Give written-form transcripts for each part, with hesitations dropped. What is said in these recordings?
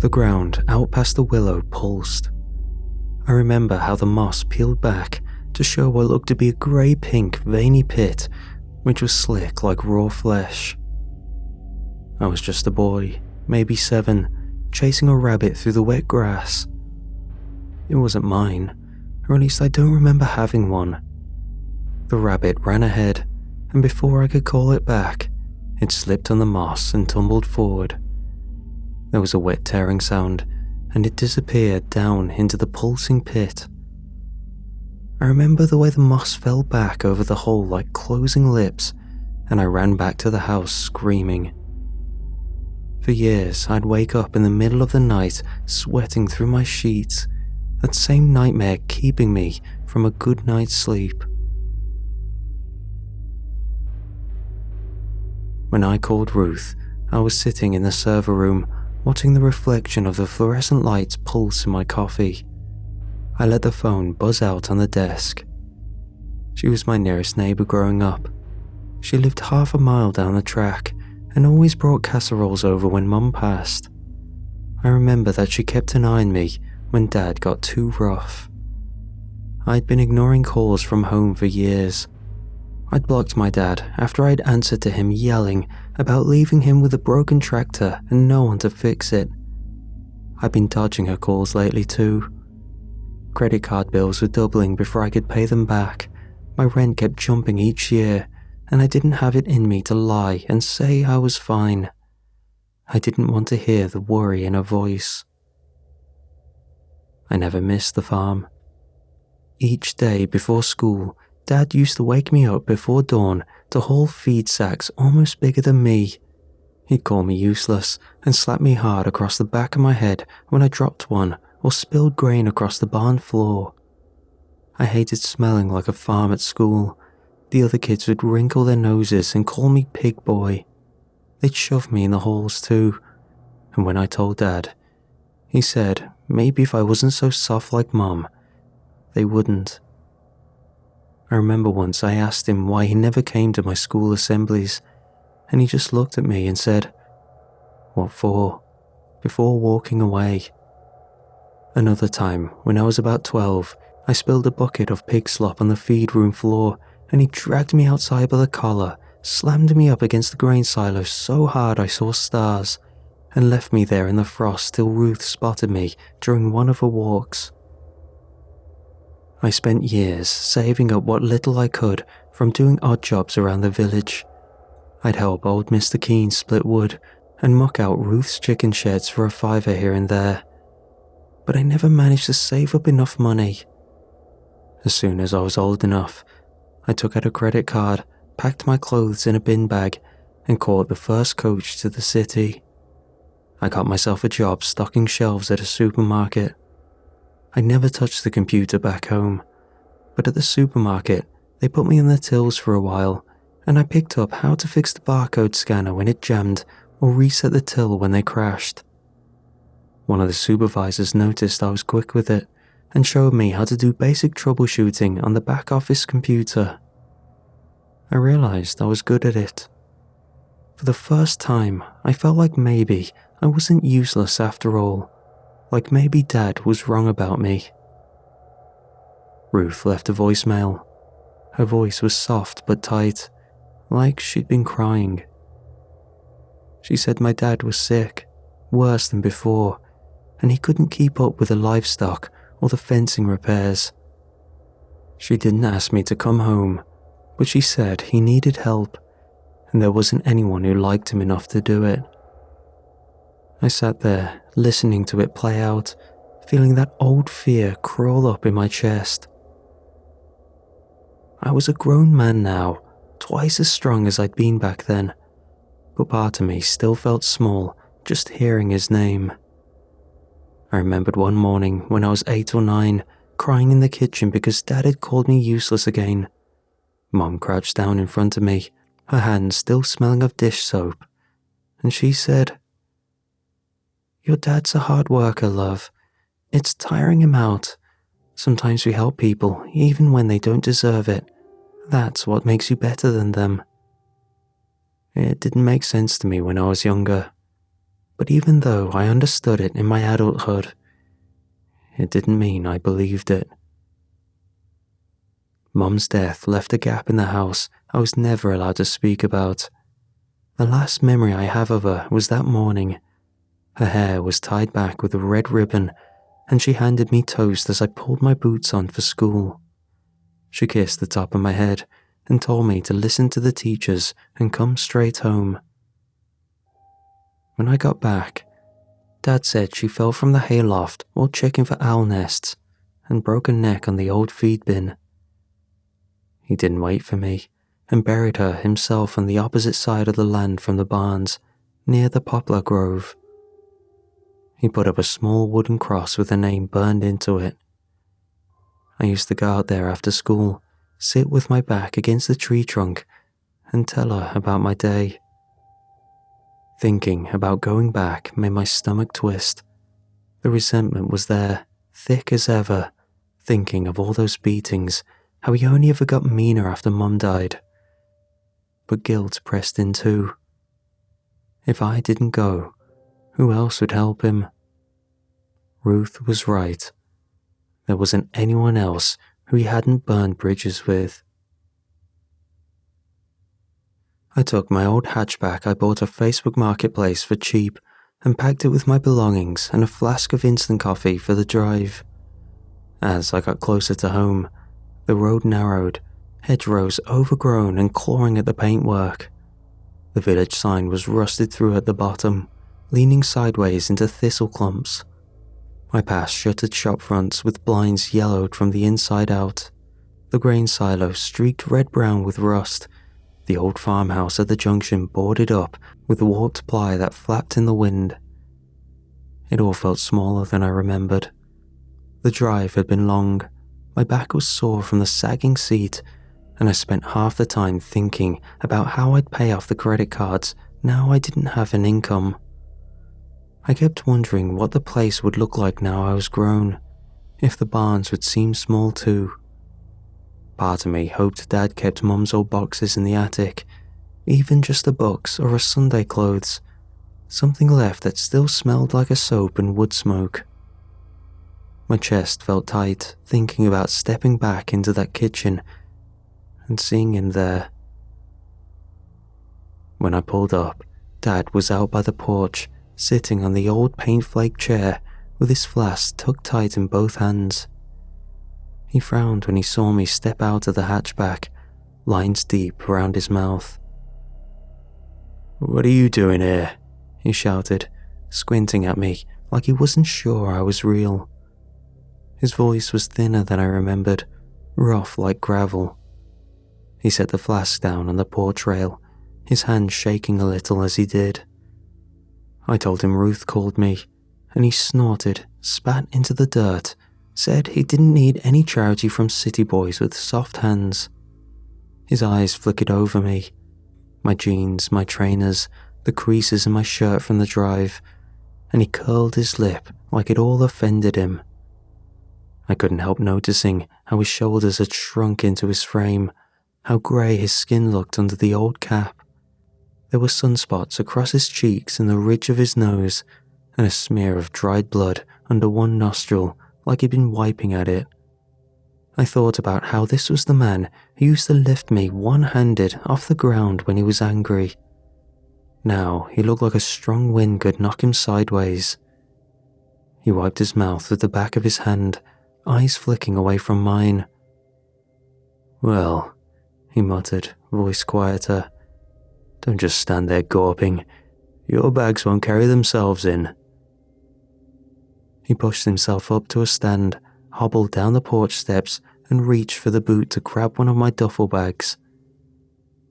The ground out past the willow pulsed. I remember how the moss peeled back to show what looked to be a grey-pink veiny pit which was slick like raw flesh. I was just a boy, maybe 7, chasing a rabbit through the wet grass. It wasn't mine, or at least I don't remember having one. The rabbit ran ahead, and before I could call it back, it slipped on the moss and tumbled forward. There was a wet tearing sound, and it disappeared down into the pulsing pit. I remember the way the moss fell back over the hole like closing lips, and I ran back to the house screaming. For years, I'd wake up in the middle of the night sweating through my sheets, that same nightmare keeping me from a good night's sleep. When I called Ruth, I was sitting in the server room watching the reflection of the fluorescent lights pulse in my coffee. I let the phone buzz out on the desk. She was my nearest neighbour growing up. She lived half a mile down the track and always brought casseroles over when Mum passed. I remember that she kept an eye on me when Dad got too rough. I'd been ignoring calls from home for years. I'd blocked my dad after I'd answered to him yelling about leaving him with a broken tractor and no one to fix it. I'd been dodging her calls lately too. Credit card bills were doubling before I could pay them back. My rent kept jumping each year, and I didn't have it in me to lie and say I was fine. I didn't want to hear the worry in her voice. I never missed the farm. Each day before school, Dad used to wake me up before dawn to haul feed sacks almost bigger than me. He'd call me useless and slap me hard across the back of my head when I dropped one or spilled grain across the barn floor. I hated smelling like a farm at school. The other kids would wrinkle their noses and call me pig boy. They'd shove me in the halls too, and when I told Dad, he said maybe if I wasn't so soft like Mum, they wouldn't. I remember once I asked him why he never came to my school assemblies, and he just looked at me and said, "What for?" before walking away. Another time, when I was about 12, I spilled a bucket of pig slop on the feed room floor, and he dragged me outside by the collar, slammed me up against the grain silo so hard I saw stars, and left me there in the frost till Ruth spotted me during one of her walks. I spent years saving up what little I could from doing odd jobs around the village. I'd help old Mr. Keane split wood and muck out Ruth's chicken sheds for a $5 here and there. But I never managed to save up enough money. As soon as I was old enough, I took out a credit card, packed my clothes in a bin bag, and caught the first coach to the city. I got myself a job stocking shelves at a supermarket. I never touched the computer back home, but at the supermarket, they put me in the tills for a while, and I picked up how to fix the barcode scanner when it jammed or reset the till when they crashed. One of the supervisors noticed I was quick with it and showed me how to do basic troubleshooting on the back office computer. I realized I was good at it. For the first time, I felt like maybe I wasn't useless after all, like maybe Dad was wrong about me. Ruth left a voicemail. Her voice was soft but tight, like she'd been crying. She said my dad was sick, worse than before, and he couldn't keep up with the livestock or the fencing repairs. She didn't ask me to come home, but she said he needed help, and there wasn't anyone who liked him enough to do it. I sat there, listening to it play out, feeling that old fear crawl up in my chest. I was a grown man now, twice as strong as I'd been back then, but part of me still felt small just hearing his name. I remembered one morning when I was 8 or 9, crying in the kitchen because Dad had called me useless again. Mum crouched down in front of me, her hands still smelling of dish soap, and she said, "Your dad's a hard worker, love. It's tiring him out. Sometimes we help people, even when they don't deserve it. That's what makes you better than them." It didn't make sense to me when I was younger, but even though I understood it in my adulthood, it didn't mean I believed it. Mum's death left a gap in the house I was never allowed to speak about. The last memory I have of her was that morning. Her hair was tied back with a red ribbon, and she handed me toast as I pulled my boots on for school. She kissed the top of my head and told me to listen to the teachers and come straight home. When I got back, Dad said she fell from the hayloft while checking for owl nests and broke her neck on the old feed bin. He didn't wait for me and buried her himself on the opposite side of the land from the barns, near the poplar grove. He put up a small wooden cross with her name burned into it. I used to go out there after school, sit with my back against the tree trunk, and tell her about my day. Thinking about going back made my stomach twist. The resentment was there, thick as ever, thinking of all those beatings, how he only ever got meaner after Mum died. But guilt pressed in too. If I didn't go, who else would help him? Ruth was right. There wasn't anyone else who he hadn't burned bridges with. I took my old hatchback I bought off Facebook Marketplace for cheap and packed it with my belongings and a flask of instant coffee for the drive. As I got closer to home, the road narrowed, hedgerows overgrown and clawing at the paintwork. The village sign was rusted through at the bottom, leaning sideways into thistle clumps. I passed shuttered shop fronts with blinds yellowed from the inside out, the grain silo streaked red-brown with rust, the old farmhouse at the junction boarded up with warped ply that flapped in the wind. It all felt smaller than I remembered. The drive had been long, my back was sore from the sagging seat, and I spent half the time thinking about how I'd pay off the credit cards now I didn't have an income. I kept wondering what the place would look like now I was grown, if the barns would seem small too. Part of me hoped Dad kept Mum's old boxes in the attic, even just the books or her Sunday clothes, something left that still smelled like a soap and wood smoke. My chest felt tight thinking about stepping back into that kitchen and seeing him there. When I pulled up, Dad was out by the porch, sitting on the old paint-flaked chair with his flask tucked tight in both hands. He frowned when he saw me step out of the hatchback, lines deep around his mouth. "What are you doing here?" he shouted, squinting at me like he wasn't sure I was real. His voice was thinner than I remembered, rough like gravel. He set the flask down on the porch rail, his hand shaking a little as he did. I told him Ruth called me, and he snorted, spat into the dirt, said he didn't need any charity from city boys with soft hands. His eyes flickered over me, my jeans, my trainers, the creases in my shirt from the drive, and he curled his lip like it all offended him. I couldn't help noticing how his shoulders had shrunk into his frame, how grey his skin looked under the old cap. There were sunspots across his cheeks and the ridge of his nose, and a smear of dried blood under one nostril like he'd been wiping at it. I thought about how this was the man who used to lift me one-handed off the ground when he was angry. Now he looked like a strong wind could knock him sideways. He wiped his mouth with the back of his hand, eyes flicking away from mine. "Well," he muttered, voice quieter, "don't just stand there gawping. Your bags won't carry themselves in." He pushed himself up to a stand, hobbled down the porch steps, and reached for the boot to grab one of my duffel bags.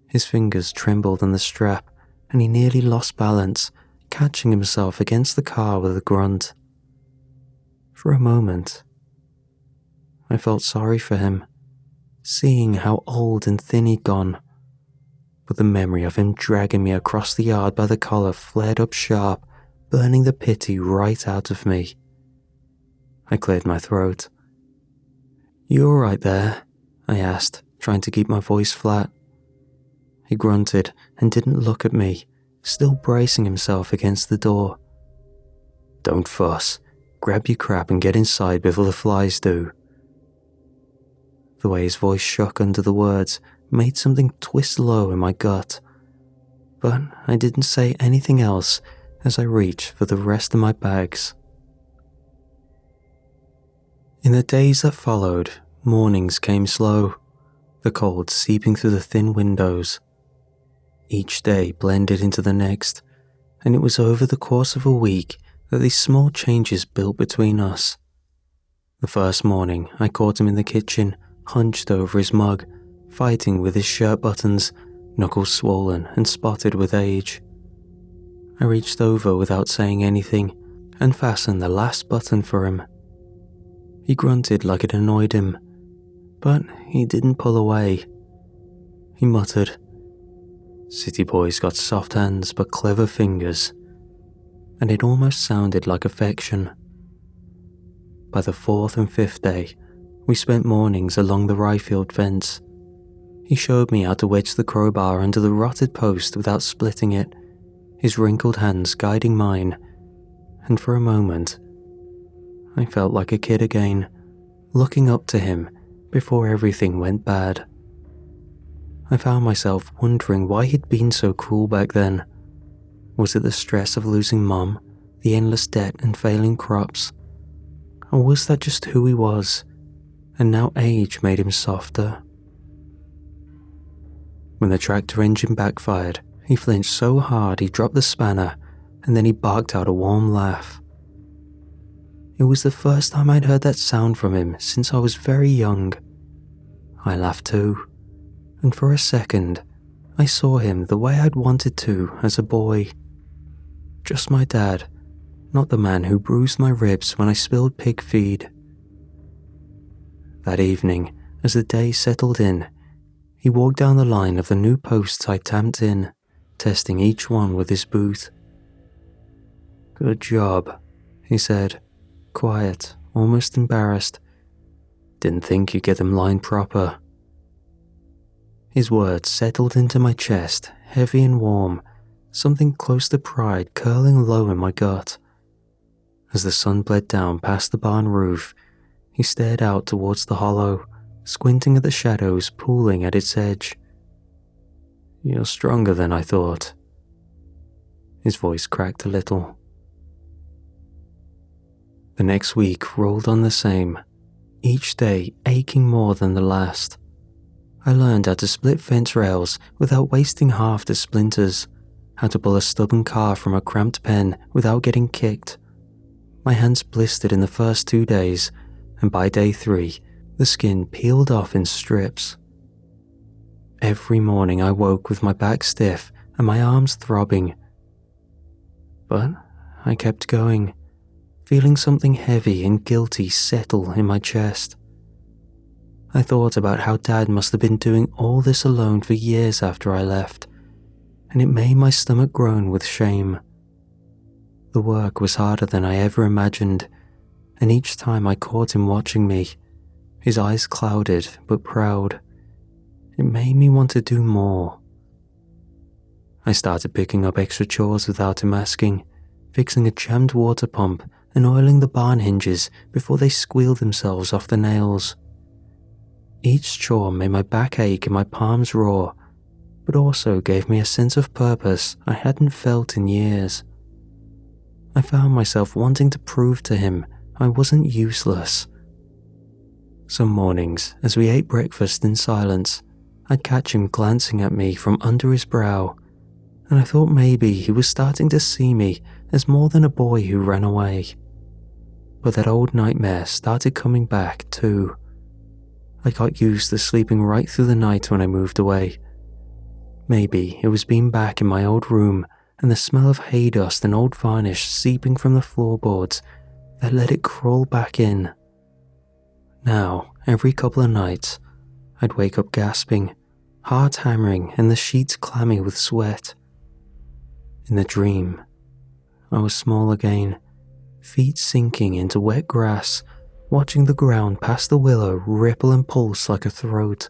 His fingers trembled on the strap, and he nearly lost balance, catching himself against the car with a grunt. For a moment, I felt sorry for him, seeing how old and thin he'd gone. But the memory of him dragging me across the yard by the collar flared up sharp, burning the pity right out of me. I cleared my throat. "You all right there?" I asked, trying to keep my voice flat. He grunted and didn't look at me, still bracing himself against the door, Don't fuss. Grab your crap and get inside before the flies do. The way his voice shook under the words made something twist low in my gut, but I didn't say anything else as I reached for the rest of my bags. In the days that followed, mornings came slow, the cold seeping through the thin windows. Each day blended into the next, and it was over the course of a week that these small changes built between us. The first morning, I caught him in the kitchen, hunched over his mug, fighting with his shirt buttons, knuckles swollen and spotted with age. I reached over without saying anything and fastened the last button for him. He grunted like it annoyed him, but he didn't pull away. He muttered, "City boy's got soft hands but clever fingers," and it almost sounded like affection. By the fourth and fifth day, we spent mornings along the rye-field fence. He showed me how to wedge the crowbar under the rotted post without splitting it, his wrinkled hands guiding mine, and for a moment, I felt like a kid again, looking up to him before everything went bad. I found myself wondering why he'd been so cruel back then. Was it the stress of losing Mum, the endless debt and failing crops? Or was that just who he was, and now age made him softer? When the tractor engine backfired, he flinched so hard he dropped the spanner, and then he barked out a warm laugh. It was the first time I'd heard that sound from him since I was very young. I laughed too, and for a second, I saw him the way I'd wanted to as a boy. Just my dad, not the man who bruised my ribs when I spilled pig feed. That evening, as the day settled in, he walked down the line of the new posts I tamped in, testing each one with his boot. "Good job," he said, quiet, almost embarrassed. "Didn't think you'd get them lined proper." His words settled into my chest, heavy and warm, something close to pride curling low in my gut. As the sun bled down past the barn roof, he stared out towards the hollow, squinting at the shadows pooling at its edge. "You're stronger than I thought." His voice cracked a little. The next week rolled on the same, each day aching more than the last. I learned how to split fence rails without wasting half the splinters, how to pull a stubborn car from a cramped pen without getting kicked. My hands blistered in the first 2 days, and by day 3, the skin peeled off in strips. Every morning I woke with my back stiff and my arms throbbing. But I kept going, feeling something heavy and guilty settle in my chest. I thought about how Dad must have been doing all this alone for years after I left, and it made my stomach groan with shame. The work was harder than I ever imagined, and each time I caught him watching me, his eyes clouded but proud, it made me want to do more. I started picking up extra chores without him asking, fixing a jammed water pump and oiling the barn hinges before they squealed themselves off the nails. Each chore made my back ache and my palms raw, but also gave me a sense of purpose I hadn't felt in years. I found myself wanting to prove to him I wasn't useless. Some mornings, as we ate breakfast in silence, I'd catch him glancing at me from under his brow, and I thought maybe he was starting to see me as more than a boy who ran away. But that old nightmare started coming back too. I got used to sleeping right through the night when I moved away. Maybe it was being back in my old room and the smell of hay dust and old varnish seeping from the floorboards that let it crawl back in. Now, every couple of nights, I'd wake up gasping, heart hammering and the sheets clammy with sweat. In the dream, I was small again, feet sinking into wet grass, watching the ground past the willow ripple and pulse like a throat,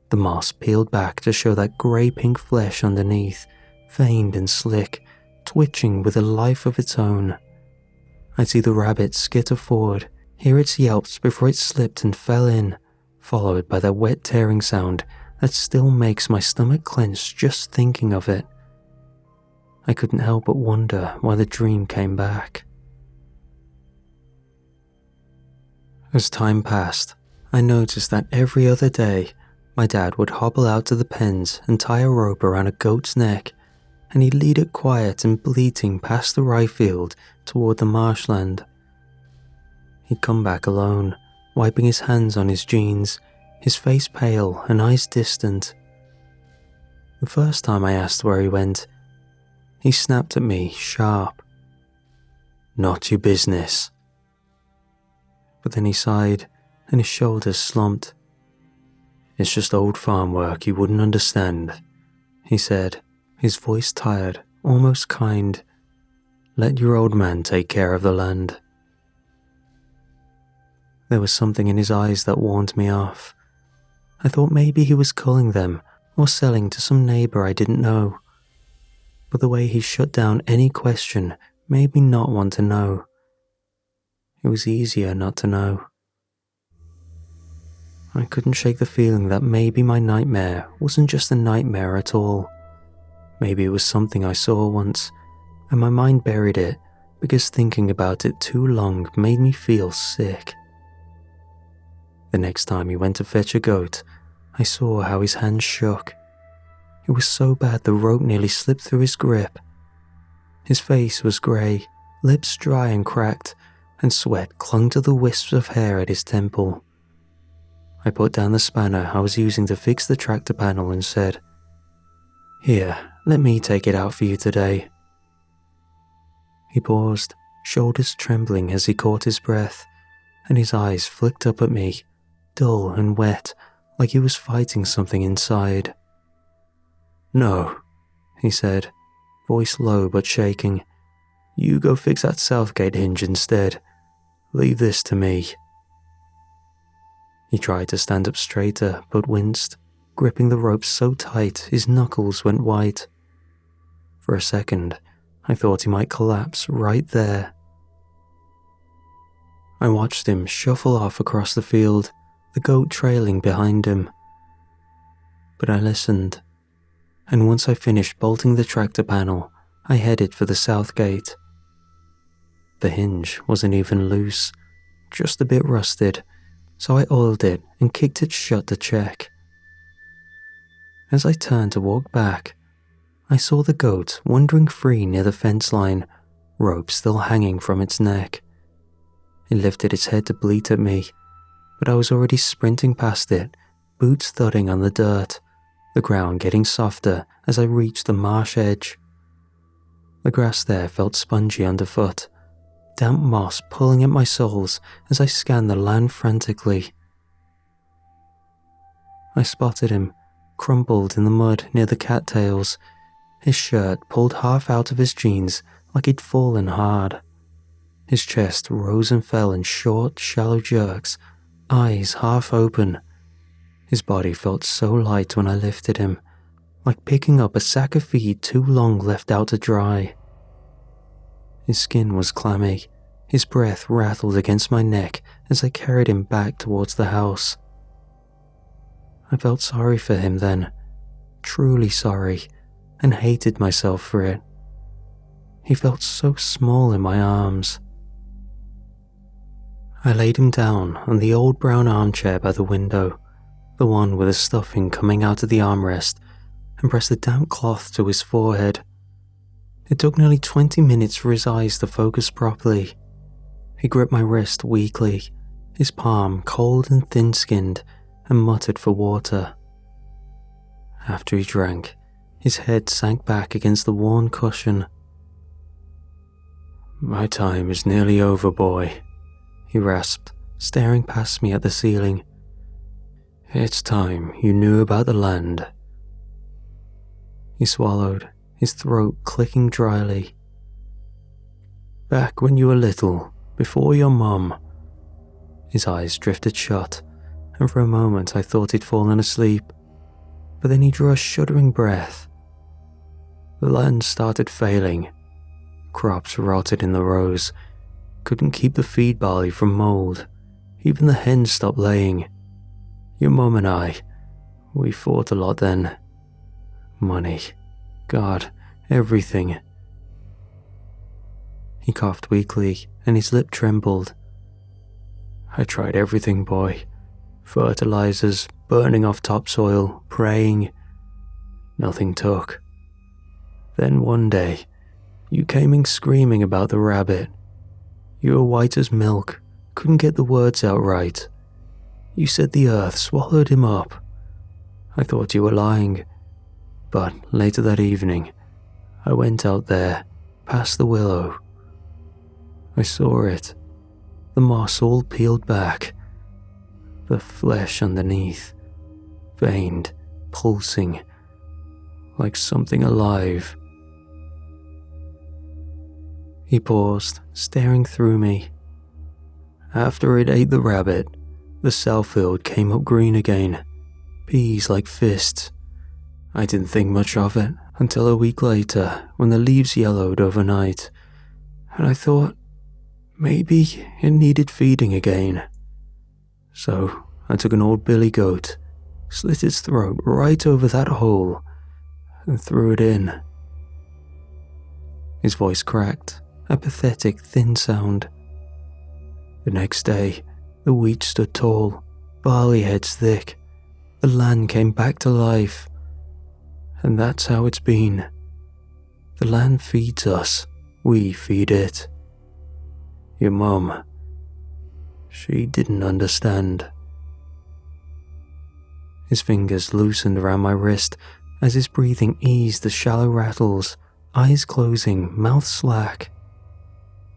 the moss peeled back to show that grey-pink flesh underneath, veined and slick, twitching with a life of its own. I'd see the rabbit skitter forward, hear its yelps before it slipped and fell in, followed by that wet tearing sound that still makes my stomach clench just thinking of it. I couldn't help but wonder why the dream came back. As time passed, I noticed that every other day, my dad would hobble out to the pens and tie a rope around a goat's neck, and he'd lead it quiet and bleating past the rye field toward the marshland. He'd come back alone, wiping his hands on his jeans, his face pale and eyes distant. The first time I asked where he went, he snapped at me sharp. "Not your business." But then he sighed and his shoulders slumped. "It's just old farm work you wouldn't understand," he said, his voice tired, almost kind. "Let your old man take care of the land." There was something in his eyes that warned me off. I thought maybe he was culling them or selling to some neighbor I didn't know. But the way he shut down any question made me not want to know. It was easier not to know. I couldn't shake the feeling that maybe my nightmare wasn't just a nightmare at all. Maybe it was something I saw once, and my mind buried it because thinking about it too long made me feel sick. The next time he went to fetch a goat, I saw how his hand shook. It was so bad the rope nearly slipped through his grip. His face was grey, lips dry and cracked, and sweat clung to the wisps of hair at his temple. I put down the spanner I was using to fix the tractor panel and said, "Here, let me take it out for you today." He paused, shoulders trembling as he caught his breath, and his eyes flicked up at me, dull and wet, like he was fighting something inside. "No," he said, voice low but shaking. "You go fix that Southgate hinge instead. Leave this to me." He tried to stand up straighter but winced, gripping the rope so tight his knuckles went white. For a second, I thought he might collapse right there. I watched him shuffle off across the field, the goat trailing behind him. But I listened, and once I finished bolting the tractor panel, I headed for the south gate. The hinge wasn't even loose, just a bit rusted, so I oiled it and kicked it shut to check. As I turned to walk back, I saw the goat wandering free near the fence line, rope still hanging from its neck. It lifted its head to bleat at me, but I was already sprinting past it, boots thudding on the dirt, the ground getting softer as I reached the marsh edge. The grass there felt spongy underfoot, damp moss pulling at my soles as I scanned the land frantically. I spotted him, crumpled in the mud near the cattails, his shirt pulled half out of his jeans like he'd fallen hard. His chest rose and fell in short, shallow jerks, eyes half open. His body felt so light when I lifted him, like picking up a sack of feed too long left out to dry. His skin was clammy, his breath rattled against my neck as I carried him back towards the house. I felt sorry for him then, truly sorry, and hated myself for it. He felt so small in my arms. I laid him down on the old brown armchair by the window, the one with the stuffing coming out of the armrest, and pressed the damp cloth to his forehead. It took nearly 20 minutes for his eyes to focus properly. He gripped my wrist weakly, his palm cold and thin-skinned, and muttered for water. After he drank, his head sank back against the worn cushion. "My time is nearly over, boy," he rasped, staring past me at the ceiling. "It's time you knew about the land." He swallowed, his throat clicking dryly. "Back when you were little, before your mum." His eyes drifted shut, and for a moment I thought he'd fallen asleep, but then he drew a shuddering breath. "The land started failing. Crops rotted in the rows. Couldn't keep the feed barley from mold. Even the hens stopped laying. Your mum and I, we fought a lot then. Money. God, everything. He coughed weakly, and his lip trembled. I tried everything, boy. Fertilizers, burning off topsoil, praying. Nothing took. Then one day, you came in screaming about the rabbit. You were white as milk, couldn't get the words out right. You said the earth swallowed him up. I thought you were lying, but later that evening, I went out there, past the willow. I saw it, the moss all peeled back, the flesh underneath, veined, pulsing, like something alive. He paused, staring through me. After it ate the rabbit, the cell field came up green again, peas like fists. I didn't think much of it until a week later when the leaves yellowed overnight, and I thought maybe it needed feeding again. So I took an old billy goat, slit its throat right over that hole, and threw it in. His voice cracked, a pathetic, thin sound. The next day, the wheat stood tall, barley heads thick. The land came back to life. And that's how it's been. The land feeds us, we feed it. Your mum, she didn't understand. His fingers loosened around my wrist as his breathing eased the shallow rattles, eyes closing, mouth slack.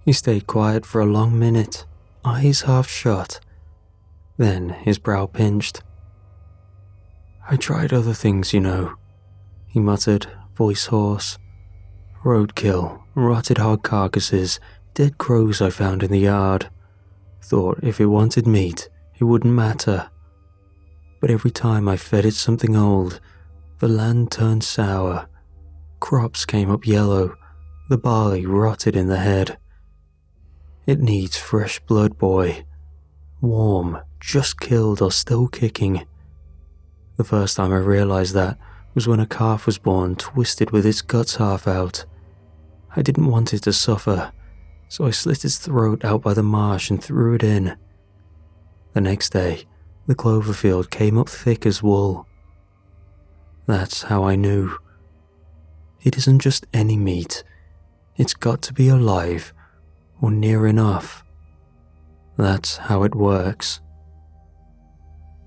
He stayed quiet for a long minute, eyes half shut. Then his brow pinched. I tried other things, you know, he muttered, voice hoarse. Roadkill, rotted hog carcasses, dead crows I found in the yard. Thought if it wanted meat, it wouldn't matter. But every time I fed it something old, the land turned sour. Crops came up yellow, the barley rotted in the head. It needs fresh blood, boy. Warm, just killed or still kicking. The first time I realized that was when a calf was born twisted with its guts half out. I didn't want it to suffer, so I slit its throat out by the marsh and threw it in. The next day, the clover field came up thick as wool. That's how I knew. It isn't just any meat. It's got to be alive, or near enough. That's how it works.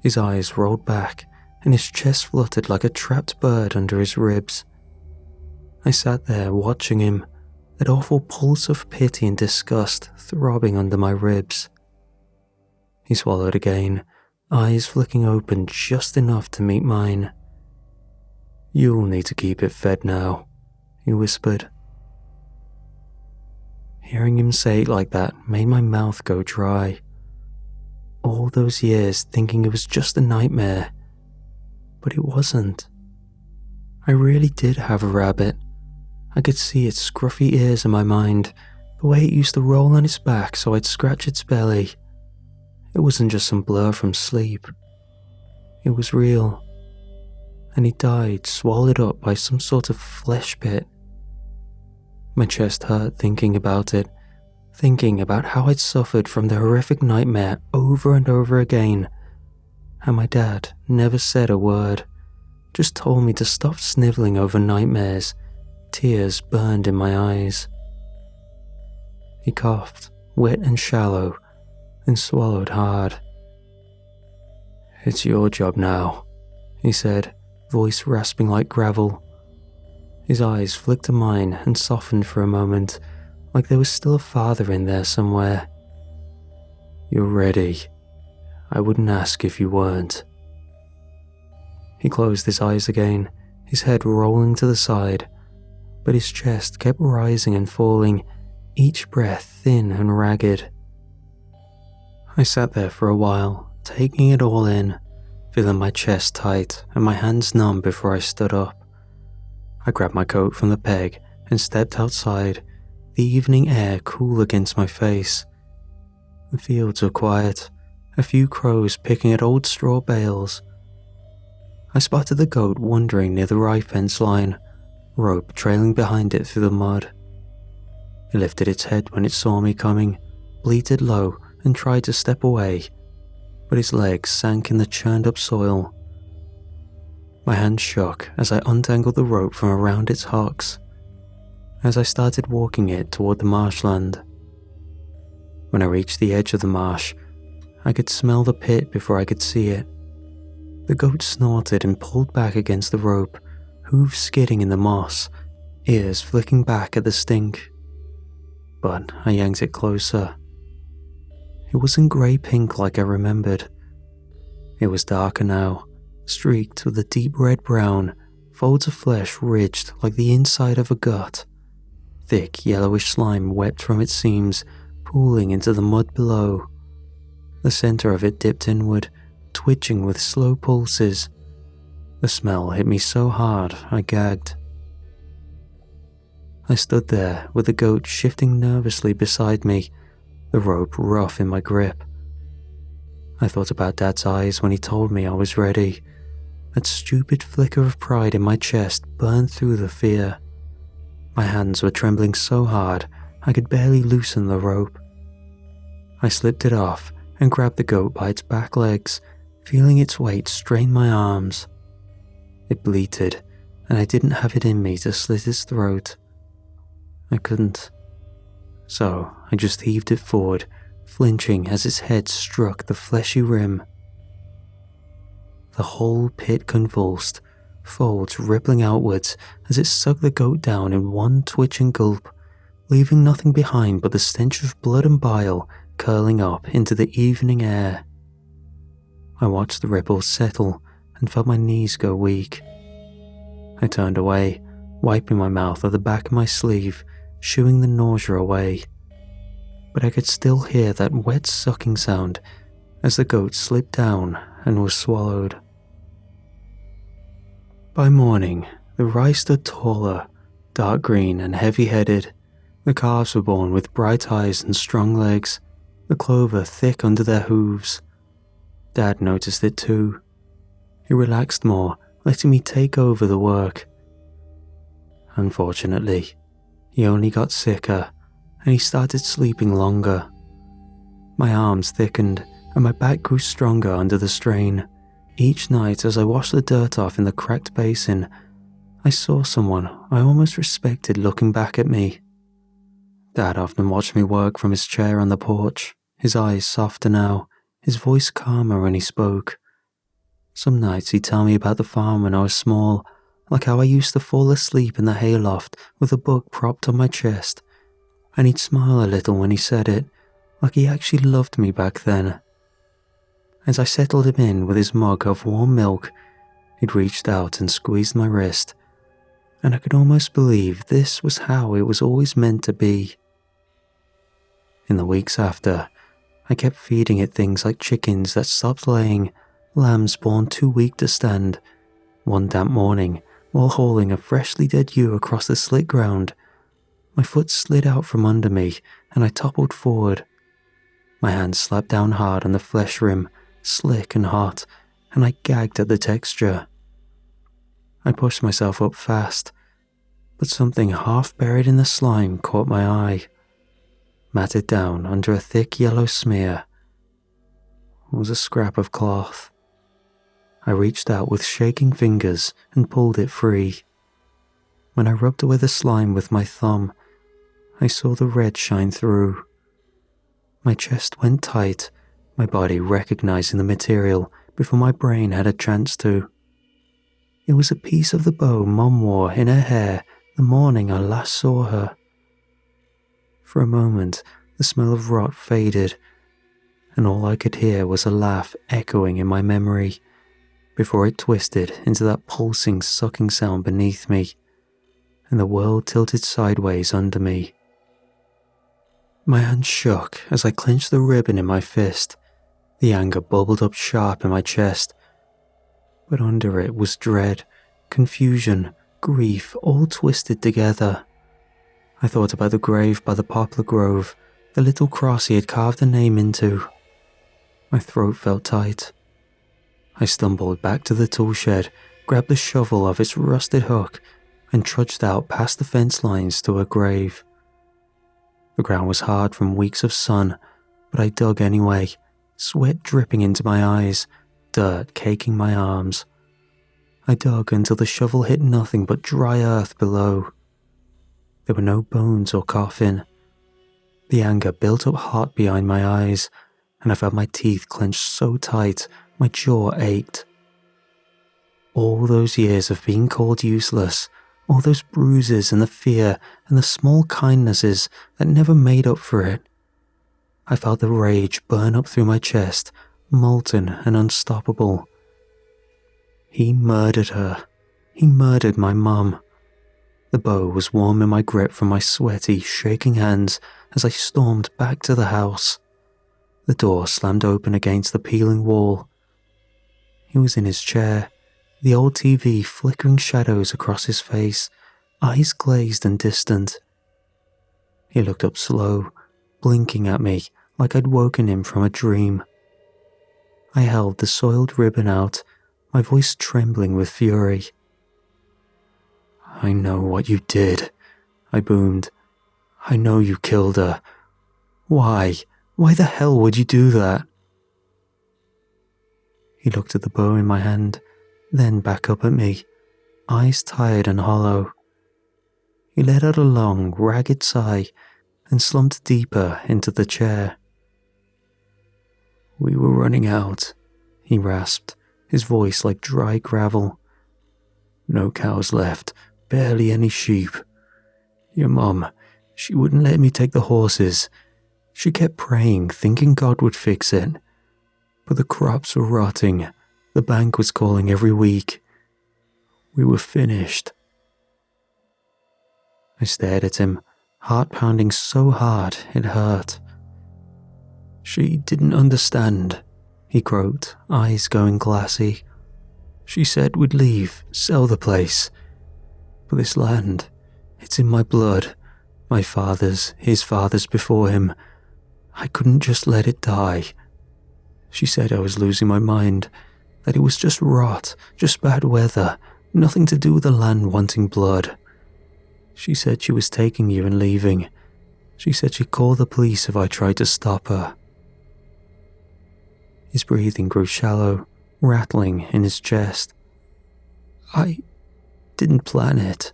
His eyes rolled back, and his chest fluttered like a trapped bird under his ribs. I sat there watching him, that awful pulse of pity and disgust throbbing under my ribs. He swallowed again, eyes flicking open just enough to meet mine. You'll need to keep it fed now, he whispered. Hearing him say it like that made my mouth go dry. All those years thinking it was just a nightmare. But it wasn't. I really did have a rabbit. I could see its scruffy ears in my mind, the way it used to roll on its back so I'd scratch its belly. It wasn't just some blur from sleep. It was real. And he died swallowed up by some sort of flesh pit. My chest hurt thinking about it, thinking about how I'd suffered from the horrific nightmare over and over again. And my dad never said a word, just told me to stop sniveling over nightmares. Tears burned in my eyes. He coughed, wet and shallow, and swallowed hard. It's your job now, he said, voice rasping like gravel. His eyes flicked to mine and softened for a moment, like there was still a father in there somewhere. You're ready. I wouldn't ask if you weren't. He closed his eyes again, his head rolling to the side, but his chest kept rising and falling, each breath thin and ragged. I sat there for a while, taking it all in, feeling my chest tight and my hands numb before I stood up. I grabbed my coat from the peg and stepped outside, the evening air cool against my face. The fields were quiet, a few crows picking at old straw bales. I spotted the goat wandering near the rye fence line, rope trailing behind it through the mud. It lifted its head when it saw me coming, bleated low, and tried to step away, but its legs sank in the churned-up soil. My hand shook as I untangled the rope from around its hocks, as I started walking it toward the marshland. When I reached the edge of the marsh, I could smell the pit before I could see it. The goat snorted and pulled back against the rope, hooves skidding in the moss, ears flicking back at the stink. But I yanked it closer. It wasn't grey-pink like I remembered. It was darker now, streaked with a deep red-brown, folds of flesh ridged like the inside of a gut. Thick yellowish slime wept from its seams, pooling into the mud below. The center of it dipped inward, twitching with slow pulses. The smell hit me so hard I gagged. I stood there with the goat shifting nervously beside me, the rope rough in my grip. I thought about Dad's eyes when he told me I was ready. That stupid flicker of pride in my chest burned through the fear. My hands were trembling so hard I could barely loosen the rope. I slipped it off and grabbed the goat by its back legs, feeling its weight strain my arms. It bleated, and I didn't have it in me to slit its throat. I couldn't. So I just heaved it forward, flinching as its head struck the fleshy rim. The whole pit convulsed, folds rippling outwards as it sucked the goat down in one twitching gulp, leaving nothing behind but the stench of blood and bile curling up into the evening air. I watched the ripples settle and felt my knees go weak. I turned away, wiping my mouth at the back of my sleeve, shooing the nausea away. But I could still hear that wet sucking sound as the goat slipped down and was swallowed. By morning, the rye stood taller, dark green and heavy-headed. The calves were born with bright eyes and strong legs, the clover thick under their hooves. Dad noticed it too. He relaxed more, letting me take over the work. Unfortunately, he only got sicker, and he started sleeping longer. My arms thickened, and my back grew stronger under the strain. Each night as I washed the dirt off in the cracked basin, I saw someone I almost respected looking back at me. Dad often watched me work from his chair on the porch, his eyes softer now, his voice calmer when he spoke. Some nights he'd tell me about the farm when I was small, like how I used to fall asleep in the hayloft with a book propped on my chest, and he'd smile a little when he said it, like he actually loved me back then. As I settled him in with his mug of warm milk, he'd reached out and squeezed my wrist, and I could almost believe this was how it was always meant to be. In the weeks after, I kept feeding it things like chickens that stopped laying, lambs born too weak to stand. One damp morning, while hauling a freshly dead ewe across the slick ground, my foot slid out from under me and I toppled forward. My hand slapped down hard on the flesh rim, slick and hot, and I gagged at the texture. I pushed myself up fast, but something half buried in the slime caught my eye. Matted down under a thick yellow smear was a scrap of cloth. I reached out with shaking fingers and pulled it free. When I rubbed away the slime with my thumb, I saw the red shine through. My chest went tight, my body recognizing the material before my brain had a chance to. It was a piece of the bow Mom wore in her hair the morning I last saw her. For a moment, the smell of rot faded, and all I could hear was a laugh echoing in my memory, before it twisted into that pulsing, sucking sound beneath me, and the world tilted sideways under me. My hand shook as I clenched the ribbon in my fist. The anger bubbled up sharp in my chest, but under it was dread, confusion, grief, all twisted together. I thought about the grave by the poplar grove, the little cross he had carved a name into. My throat felt tight. I stumbled back to the tool shed, grabbed the shovel off its rusted hook, and trudged out past the fence lines to her grave. The ground was hard from weeks of sun, but I dug anyway, sweat dripping into my eyes, dirt caking my arms. I dug until the shovel hit nothing but dry earth below. There were no bones or coffin. The anger built up hot behind my eyes, and I felt my teeth clenched so tight my jaw ached. All those years of being called useless, all those bruises and the fear and the small kindnesses that never made up for it. I felt the rage burn up through my chest, molten and unstoppable. He murdered her. He murdered my mum. The bow was warm in my grip from my sweaty, shaking hands as I stormed back to the house. The door slammed open against the peeling wall. He was in his chair, the old TV flickering shadows across his face, eyes glazed and distant. He looked up slow, blinking at me like I'd woken him from a dream. I held the soiled ribbon out, my voice trembling with fury. "I know what you did," I boomed. "I know you killed her. Why? Why the hell would you do that?" He looked at the bow in my hand, then back up at me, eyes tired and hollow. He let out a long, ragged sigh and slumped deeper into the chair. "We were running out," he rasped, his voice like dry gravel. "No cows left, barely any sheep. Your mum, she wouldn't let me take the horses. She kept praying, thinking God would fix it. But the crops were rotting. The bank was calling every week. We were finished." I stared at him, heart pounding so hard it hurt. "She didn't understand," he croaked, eyes going glassy. "She said we'd leave, sell the place. But this land, it's in my blood. My father's, his father's before him. I couldn't just let it die. She said I was losing my mind, that it was just rot, just bad weather, nothing to do with the land wanting blood. She said she was taking you and leaving. She said she'd call the police if I tried to stop her." His breathing grew shallow, rattling in his chest. "I didn't plan it,"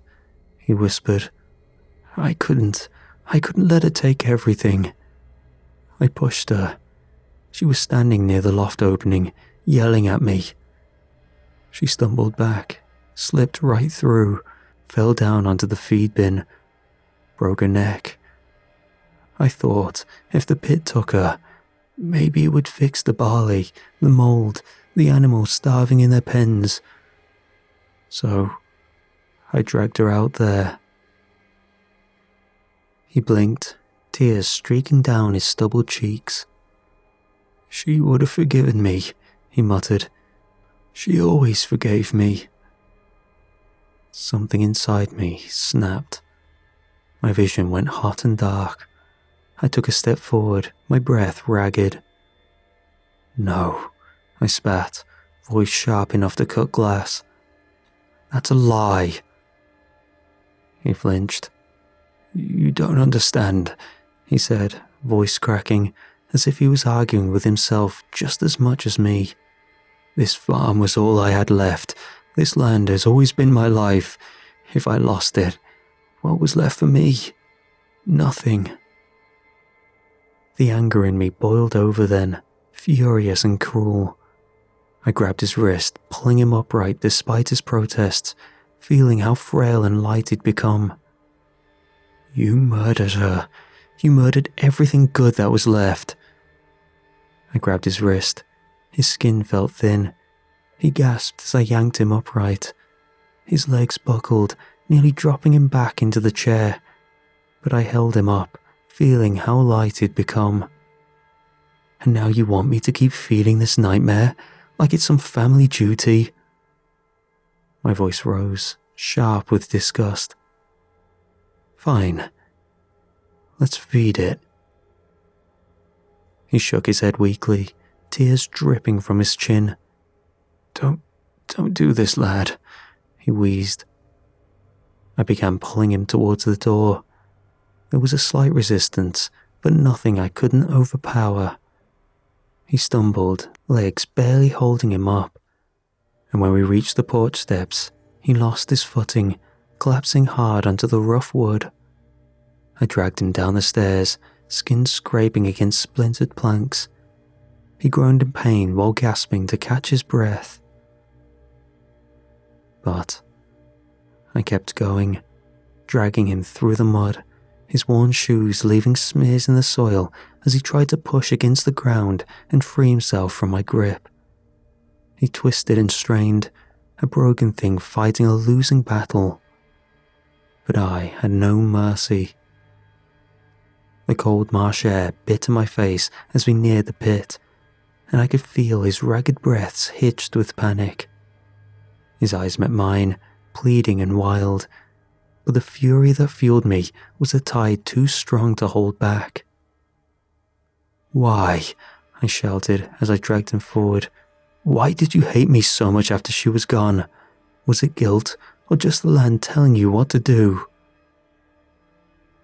he whispered. I couldn't let her take everything. I pushed her. She was standing near the loft opening, yelling at me. She stumbled back, slipped right through, fell down onto the feed bin, broke her neck. I thought if the pit took her, maybe it would fix the barley, the mold, the animals starving in their pens. So I dragged her out there. He blinked, tears streaking down his stubbled cheeks. "She would have forgiven me," he muttered. "She always forgave me." Something inside me snapped. My vision went hot and dark. I took a step forward, my breath ragged. "No," I spat, voice sharp enough to cut glass. "That's a lie." He flinched. "You don't understand," he said, voice cracking, as if he was arguing with himself just as much as me. "This farm was all I had left. This land has always been my life. If I lost it, what was left for me? Nothing." The anger in me boiled over then, furious and cruel. I grabbed his wrist, pulling him upright despite his protests, feeling how frail and light he'd become. "You murdered her. You murdered everything good that was left." I grabbed his wrist. His skin felt thin. He gasped as I yanked him upright. His legs buckled, nearly dropping him back into the chair. But I held him up, feeling how light he'd become. "And now you want me to keep feeling this nightmare, like it's some family duty?" My voice rose, sharp with disgust. "Fine, Let's feed it." He shook his head weakly, tears dripping from his chin. Don't do this, lad," he wheezed. I began pulling him towards the door. There was a slight resistance, but nothing I couldn't overpower. He stumbled, legs barely holding him up, and when we reached the porch steps, he lost his footing, collapsing hard onto the rough wood. I dragged him down the stairs, skin scraping against splintered planks. He groaned in pain while gasping to catch his breath. But I kept going, dragging him through the mud, his worn shoes leaving smears in the soil as he tried to push against the ground and free himself from my grip. He twisted and strained, a broken thing fighting a losing battle. But I had no mercy. The cold marsh air bit in my face as we neared the pit, and I could feel his ragged breaths hitched with panic. His eyes met mine, pleading and wild, but the fury that fueled me was a tide too strong to hold back. "Why?" I shouted as I dragged him forward. "Why did you hate me so much after she was gone? Was it guilt, or just the land telling you what to do?"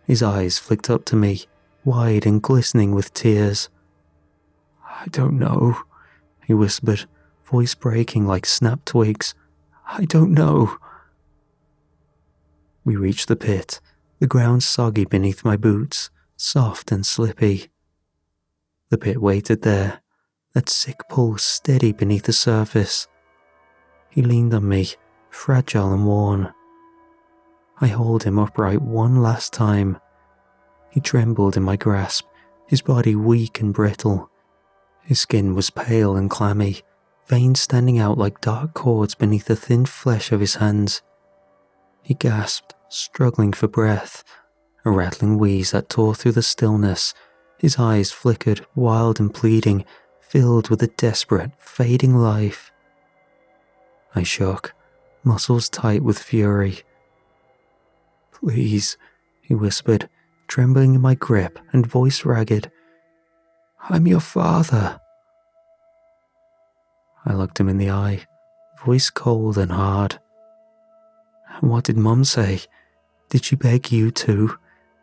His eyes flicked up to me, wide and glistening with tears. "I don't know," he whispered, voice breaking like snapped twigs. "I don't know." We reached the pit, the ground soggy beneath my boots, soft and slippy. The pit waited there, that sick pulse steady beneath the surface. He leaned on me, fragile and worn. I hauled him upright one last time. He trembled in my grasp, his body weak and brittle. His skin was pale and clammy, veins standing out like dark cords beneath the thin flesh of his hands. He gasped, struggling for breath, a rattling wheeze that tore through the stillness. His eyes flickered, wild and pleading, filled with a desperate, fading life. I shook, muscles tight with fury. "Please," he whispered, trembling in my grip and voice ragged. "I'm your father." I looked him in the eye, voice cold and hard. "What did Mum say? Did she beg you too?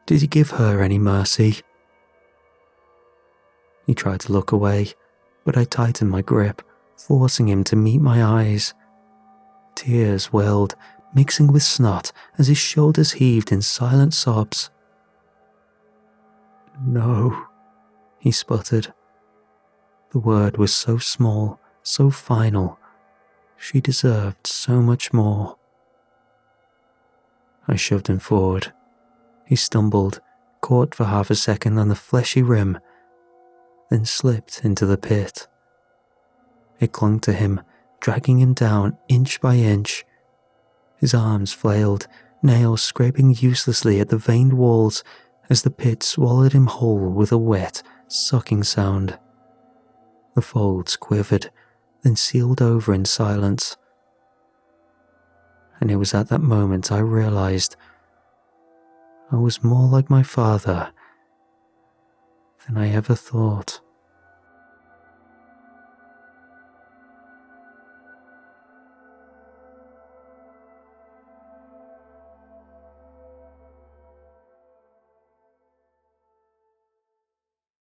Did you give her any mercy?" He tried to look away, but I tightened my grip, forcing him to meet my eyes. Tears welled, mixing with snot as his shoulders heaved in silent sobs. "No," he sputtered. The word was so small, so final. She deserved so much more. I shoved him forward. He stumbled, caught for half a second on the fleshy rim, then slipped into the pit. It clung to him, dragging him down inch by inch. His arms flailed, nails scraping uselessly at the veined walls as the pit swallowed him whole with a wet, sucking sound. The folds quivered, then sealed over in silence. And it was at that moment I realized I was more like my father than I ever thought.